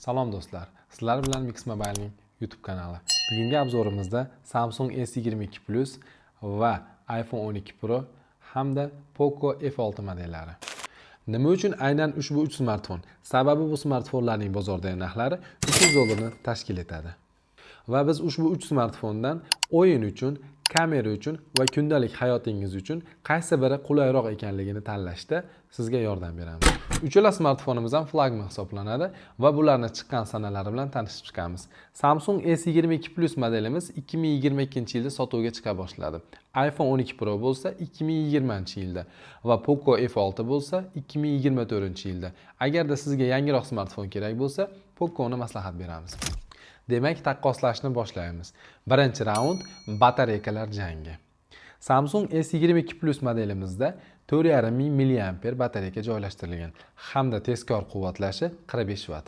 Salom do'stlar, sizlar bilan Mix Mobile'ning YouTube kanali. Bugungi obzorimizda Samsung S22 Plus va iPhone 12 Pro hamda Poco F6 modellari. Nima uchun aynan ushbu 3 smartfon? Sababi bu smartfonlarning bozordagi narxlari $300 tashkil etadi. Va biz ushbu 3 smartfondan o'yin uchun, kamera uchun va kundalik hayotingiz uchun qaysi biri qulayroq ekanligini tanlashda sizga yordam beramiz. Uchala smartfonimiz ham flagman hisoblanadi va bularni chiqqan sanalari bilan tanishib chiqamiz. Samsung S22 Plus modelimiz 2022-yilda sotuvga chiqa boshladi. iPhone 12 Pro bo'lsa 2020-yilda va Poco F6 bo'lsa 2024-yilda. Agarda sizga yangiroq smartfon kerak bo'lsa, Poco'ni maslahat beramiz. Demak, taqqoslashni boshlaymiz. Birinchi raund batareykalar jangi. Samsung S22 Plus modelimizda 4,5 mAh batareyka joylashtirilgan hamda tezkor quvvatlashi 45 Watt.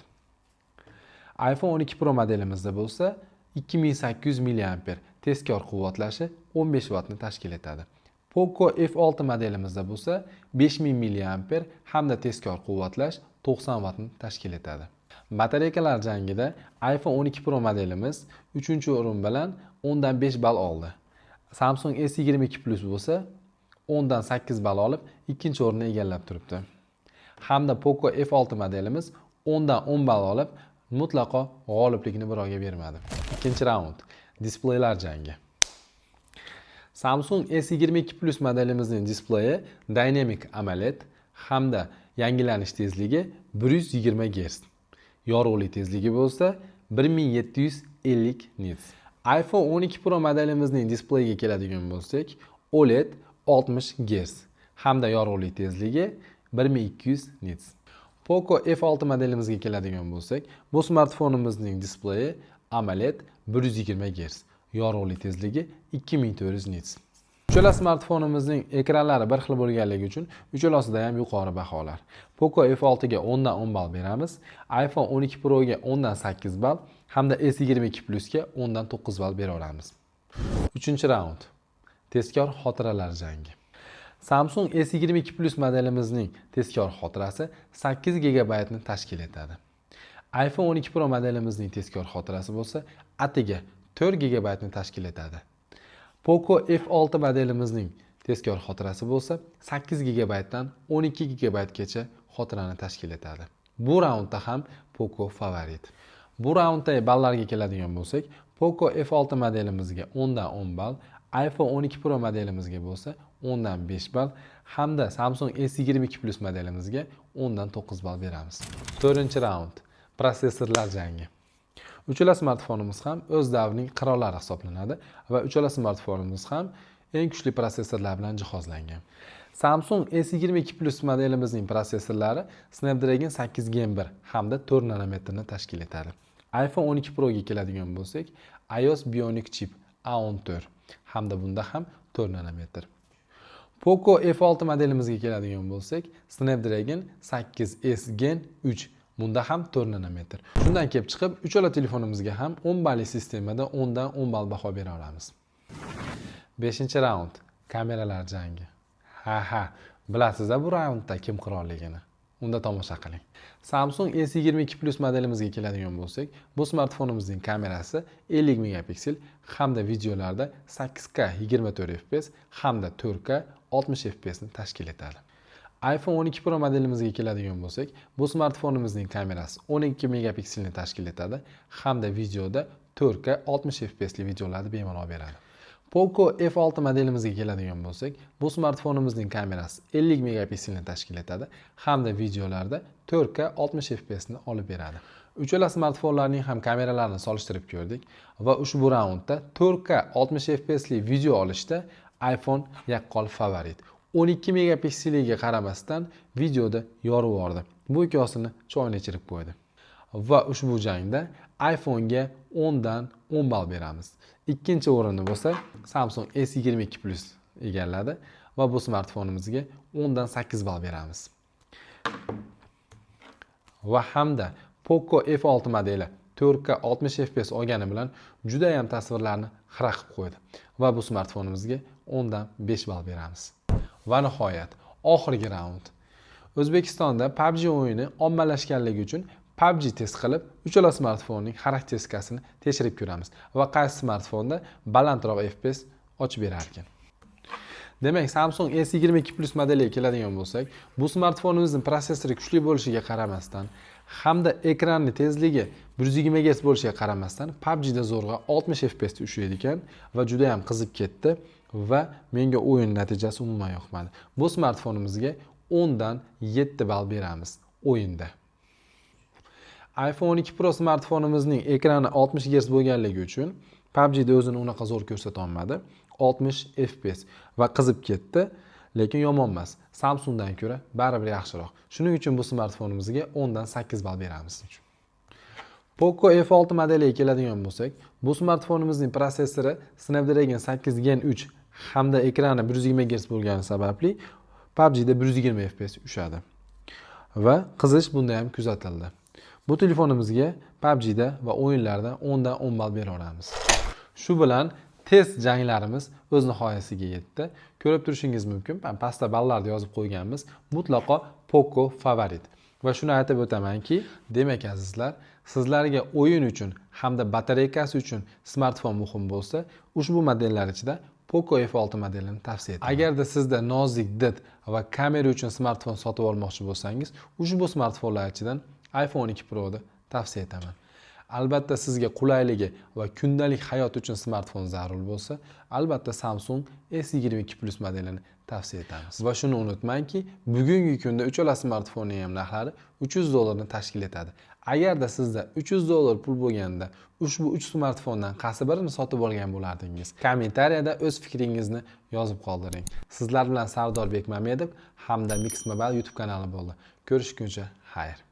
iPhone 12 Pro modelimizda bo'lsa 2800 mAh tezkor quvvatlashi 15 Wattni tashkil etadi. Poco F6 modelimizda bo'lsa 5000 mAh hamda tezkor quvvatlash 90 Wattni tashkil etadi. Batareykalar jangida iPhone 12 Pro modelimiz 3-o'rin bilan 10dan 5 ball oldi. Samsung S22 Plus bo'lsa 10dan 8 ball olib, ikkinchi o'rinni egallab turibdi. Hamda Poco F6 modelimiz 10dan 10 ball olib, mutlaqo g'oliblikni birovga bermadi. Ikkinchi raund displeylar jangi. Samsung S22 Plus modelimizning displeyi Dynamic AMOLED hamda yangilanish tezligi 120 Hz. Yorug'lik tezligi bo'lsa 1750 nits. iPhone 12 Pro modelimizning displeyiga keladigan bo'lsak, OLED 60 Hz hamda yorug'lik tezligi 1200 nits. Poco F6 modelimizga keladigan bo'lsak, bu smartfonimizning displeyi AMOLED 120 Hz, yorug'lik tezligi 2400 nits. Uchala smartfonimizning ekranlari bir xil bo'lganligi uchun uchalasida ham yuqori baholar. Poco F6 ga 10dan 10 ball beramiz, iPhone 12 Pro ga 10dan 8 ball hamda S22 Plus ga 10dan 9 ball bera olamiz. 3-raund tezkor xotiralar jangi. Samsung S22 Plus modelimizning tezkor xotirasi 8 GB ni tashkil etadi. iPhone 12 Pro modelimizning tezkor xotirasi bo'lsa atiga 4 GB ni tashkil etadi. Poco F6 modelimizning tezkor xotirasi bo'lsa 8 GB dan 12 GB gacha xotirani tashkil etadi. Bu raundda ham Poco favorit. Bu raunddagi ballarga keladigan bo'lsak, Poco F6 modelimizga 10dan 10 ball, iPhone 12 Pro modelimizga bo'lsa 10dan 5 ball hamda Samsung S22 Plus modelimizga 10dan 9 ball beramiz. 4-raund prosessorlar jangi. Uchala smartfonimiz ham o'z davrining qirollari hisoblanadi va uchala smartfonimiz ham eng kuchli prosessorlar bilan jihozlangan. Samsung S22 Plus modelimizning prosessorlari Snapdragon 8 Gen 1 hamda 4 nanometrni tashkil etadi. iPhone 12 Pro ga keladigan bo'lsak, iOS Bionic chip A14 hamda bunda ham 4 nanometr. Poco F6 modelimizga keladigan bo'lsak, Snapdragon 8S Gen 3 bunda ham 4 nanometr. Shundan kelib chiqib, uchala telefonimizga ham 10 balli sistemada 10 dan 10 ball baho bera olamiz. 5-raund kameralar jangi. Bilasiz-a bu raundda kim qirolligini? Unda tomosha qiling. Samsung S22 Plus modelimizga keladigan bo'lsak, bu smartfonimizning kamerasi 50 megapiksel hamda videolarda 8K 24 fps hamda 4K 60 fps ni tashkil etadi. iPhone 12 Pro modelimizga keladigan bo'lsak, bu smartfonimizning kamerasi 12 megapikselni tashkil etadi hamda videoda 4K 60 fps li videolarni bemalol beradi. Poco F6 modelimizga keladigan bo'lsak, bu smartfonimizning kamerasi 50 megapikselni tashkil etadi hamda videolarda 4K 60 fps ni olib beradi. Uchala smartfonlarning ham kameralarini solishtirib ko'rdik va ushbu raundda 4K 60 fps li video olishda iPhone yaqqol favorit. 12 megapikseliga qaramasdan videoda yorib yordi. Bu ikkosini choyni ichirib qo'ydi. Va ushbu jangda iPhone ga 10 dan 10 ball beramiz. Ikkinchi o'rinni bo'lsa Samsung S22 Plus egalladi va bu smartfonimizga 10 dan 8 ball beramiz. Va hamda Poco F6 modeli 4K 60 fps olgani bilan juda ham tasvirlarni xira qilib qo'ydi va bu smartfonimizga 10 dan 5 ball beramiz. Va nihoyat, oxirgi raund. O'zbekistonda PUBG o'yini ommalashganligi uchun PUBG test qilib, uchala smartfonning xarakteristikasini tekshirib ko'ramiz va qaysi smartfonda balandroq FPS ochib berar ekan. Demak, Samsung S22 Plus modeliga keladigan bo'lsak, bu smartfonimizning protsessori kuchli bo'lishiga qaramasdan hamda ekranning tezligi 120 Hz bo'lishiga qaramasdan PUBG da zo'rg'a 60 FPS da ushlaydi ekan va juda ham qizib ketdi va menga o'yin natijasi umuman yoqmadi. Bu smartfonimizga 10 dan 7 ball beramiz o'yinda. iPhone 12 Pro smartfonimizning ekrani 60 Hz bo'lganligi uchun PUBG da o'zini unaqa zo'r ko'rsata olmadi. 60 FPS va qizib ketdi, lekin yomon emas. Samsungdan ko'ra baribir yaxshiroq. Shuning uchun bu smartfonimizga 10 dan 8 ball beramiz. Poco F6 modeliga keladigan bo'lsak, bu smartfonimizning protsessori Snapdragon 8 Gen 3 hamda ekrani 120 Hz bo'lgani sababli PUBG da 120 FPS ushadi. Va qizish bunda ham kuzatildi. Bu telefonimizga PUBG da va o'yinlarda 10 dan 10 ball bera olamiz. Shu bilan test janglarimiz o'z nihoyasiga yetdi. Ko'rib turishingiz mumkin, men pastda ballarni yozib qo'yganmiz. Mutlaqo Poco favorit. Va shuni aytib o'tamanki, demak azizlar, sizlarga o'yin uchun hamda batareykasi uchun smartfon muhim bo'lsa, ushbu modellar ichida Poco F6 modelini tavsiya etaman. Agarda sizda nozik did va kamera uchun smartfon sotib olmoqchi bo'lsangiz, ushbu smartfonlar ichidan iPhone 12 Pro ni tavsiya etaman. Albatta sizga qulayligi va kundalik hayot uchun smartfon zarur bo'lsa, albatta Samsung S22 Plus modelini tavsiya etamiz. Va shuni unutmangki, bugungi kunda uchala smartfonning ham narxlari 300 dollarni tashkil etadi. Agarda sizda 300 dollar pul bo'lganda ushbu 3 smartfondan qaysi birini sotib olgan bo'lardingiz? Kommentariyada o'z fikringizni yozib qoldiring. Sizlar bilan Sardor Bekmamedov hamda Mix Mobile YouTube kanali bo'ldi. Ko'rishguncha xayr.